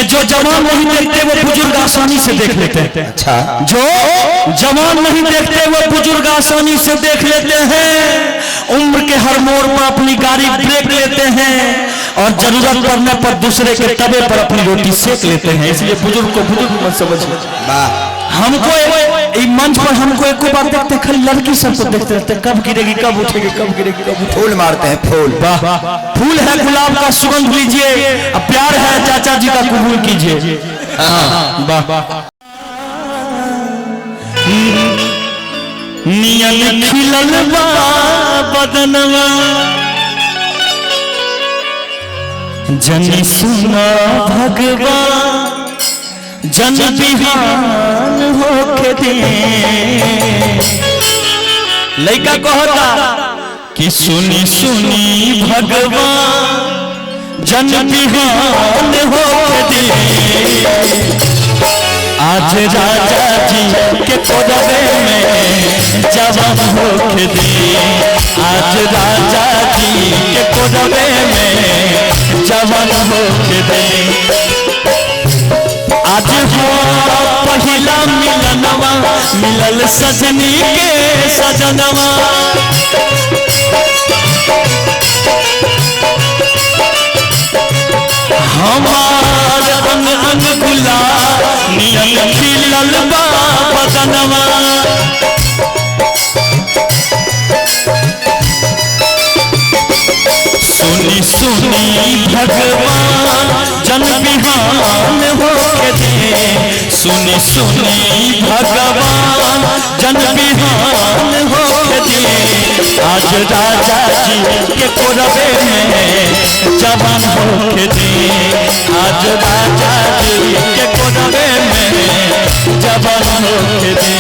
कि जो जवान नहीं देखते वो बुजुर्ग आसानी से देख लेते हैं। अच्छा, जो जवान नहीं देखते वो बुजुर्ग आसानी से देख लेते हैं। उम्र के हर मोड़ पर अपनी गाड़ी ब्रेक लेते हैं और जरूरत पड़ने पर दूसरे के तवे पर अपनी रोटी सेक लेते हैं। इसलिए बुजुर्ग को बुजुर्ग मत समझिए। हमको मंच पर हमको एक बात देखते, खाली लड़की सबको देखते रहते, कब गिरेगी, कब उठेगी, कब गिरेगी, कब उठेगी। फूल मारते हैं फूल। फूल है गुलाब का सुगंध लीजिए, अब प्यार है चाचा जी का कबूल कीजिए। नियन खिलल बा बदनवा जन सुना भगवान जन बिहान होके दे। लड़का कहता कि सुनी सुनी भगवान जन बिहान होके दे। आज राजा जी के कोरवे में जवान होके दे। आज राजा जी के कोरवे में जवान होके दे। आज हो पहिला मिलनवा मिलल सजनी के सजनवा। हमार अंग अंग गुलाब नियन खिलल बा बदनवा। सुनी सुनी भगवान जन बिहान होके दे। सुनी सुनी भगवान जन बिहान होके दे। आज राजा जी के कोरवे में जवान होके दे। आज राजा जी के कोरवे में जवान होके दे।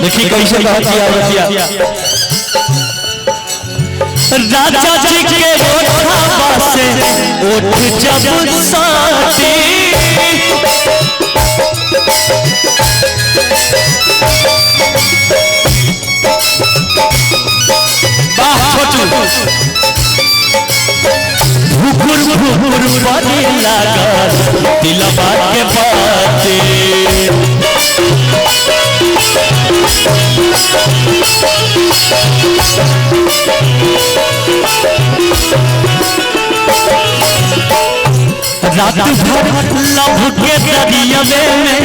देखिए कैसे राजा जी के ओठा से ओठ जब साथी भुकुर भुकुर पानी लगा दिलवा के बाते। रात भर लव के दरियावे में,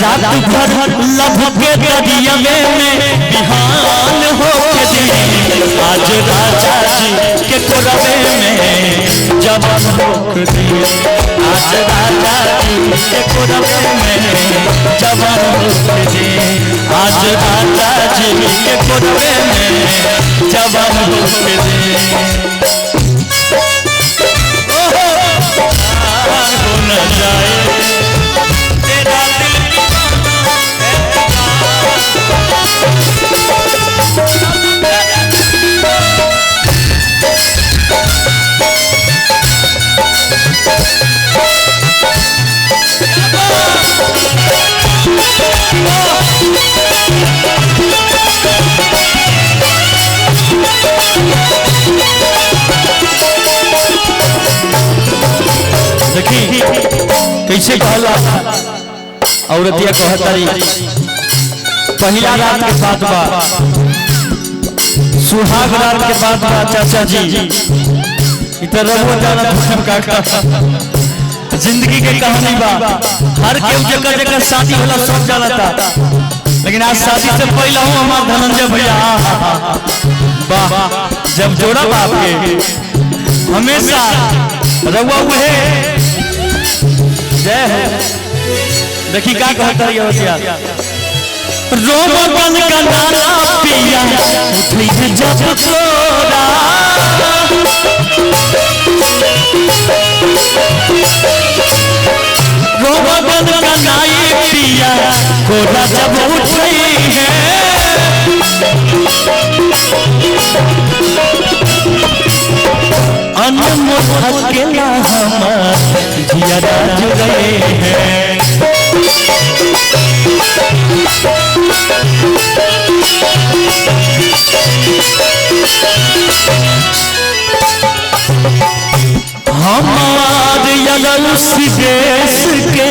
रात भर लव के दरियावे में बिहान होके दे। आज राजा जी के कोरवे में जवान होके दे। आज राजा जी के कोरवे में जवान होके दे। आज राजा जी के कोरवे में जवान होके दे। न जाए तेरा दिल देखी कैसे कहला औरतिया कहतारी। पहला रात के बाद बा सुहाग रात के बाद बा चाचा जी इधर रहो जाना जिंदगी के कहानी बा। हर केहू जगह जगह शादी होला सब जाला था, लेकिन आज शादी से पहले हूँ हमार धनंजय भैया वाह जब जोड़ा बाप के हमेशा रहुआ हुए जय हो देखी का कहता है होतिया रोम गन गनाना पिया उठी जब कोरा रोम गन गनाई पिया कोरा जब उठी है अनमोल अकेला हमार जिया जुड़े हैं हमार यदल सिदेश के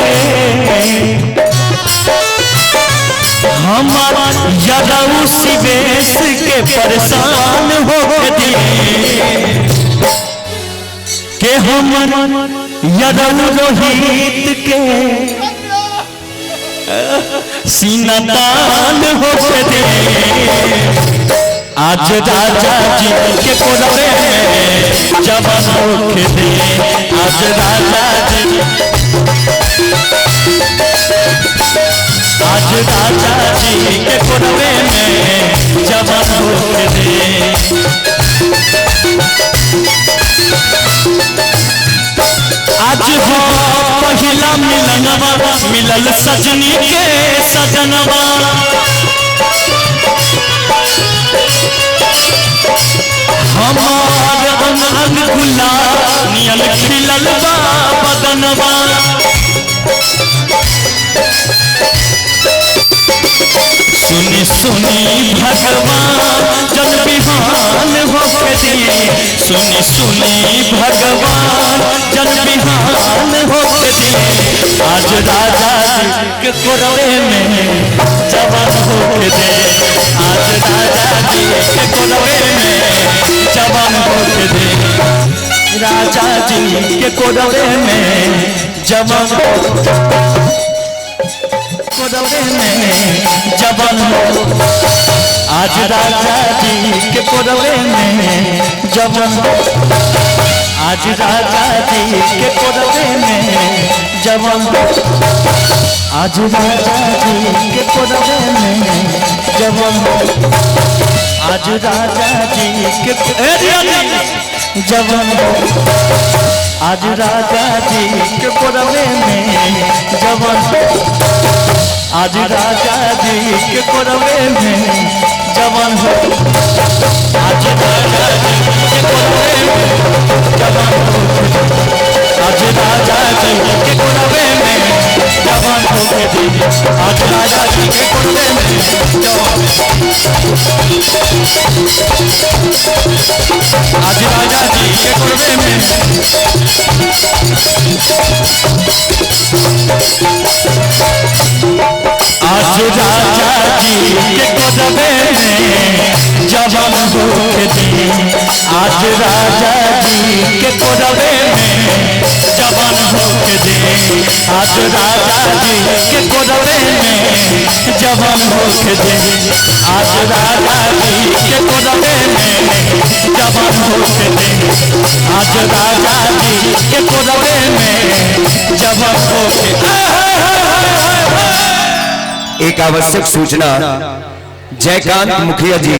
हमार यदल सिदेश के परेशान हो दिए के हमर यदल रोहित के सीना तान हो दे आज राजा जी के कोलवे में जवान होख दे आज राजा जी आज राजा जी के कोलवे में जवान होख दे आज हो पहिला मिलनवा मिलल सजनी के सजनवा हमार अनहन गुलाब नियल खिलल बा बदनवा सुनी सुनी भगवान जन बिहान होके दिए सुनी सुनी भगवान जन बिहान होके दिए आज राजा के कोरवे में जवान होके दे आज राजा जी के कोरवे में जवान होके दे राजा जी के कोरवे में जवान कोरवे में जवान हो आज राजा जी के कोरवे में जवान आज राजा जी के कोरवे में जवान आज राजा जी के कोरवे में जवान आज राजा जी के जवान आज राजा जी के कोरवे में जवान आज राजा जी के कोरवे में जवान हो आज राजा जी के कोरवे में जवान हो आज राजा जी के कोरवे में जवान हो आज राजा जी के कोरवे में जवान आज राजा जी के कोरवे में आज राजा जी के कोरवे में जवान होके दे आज राजा जी के कोरवे में जवान होके दे आज राजा जी के कोरवे में जवान होके दे आज राजा जी के कोरवे में जवान होके दे आज राजा जी के कोरवे में जवान होके एक आवश्यक सूचना जयकांत मुखिया जी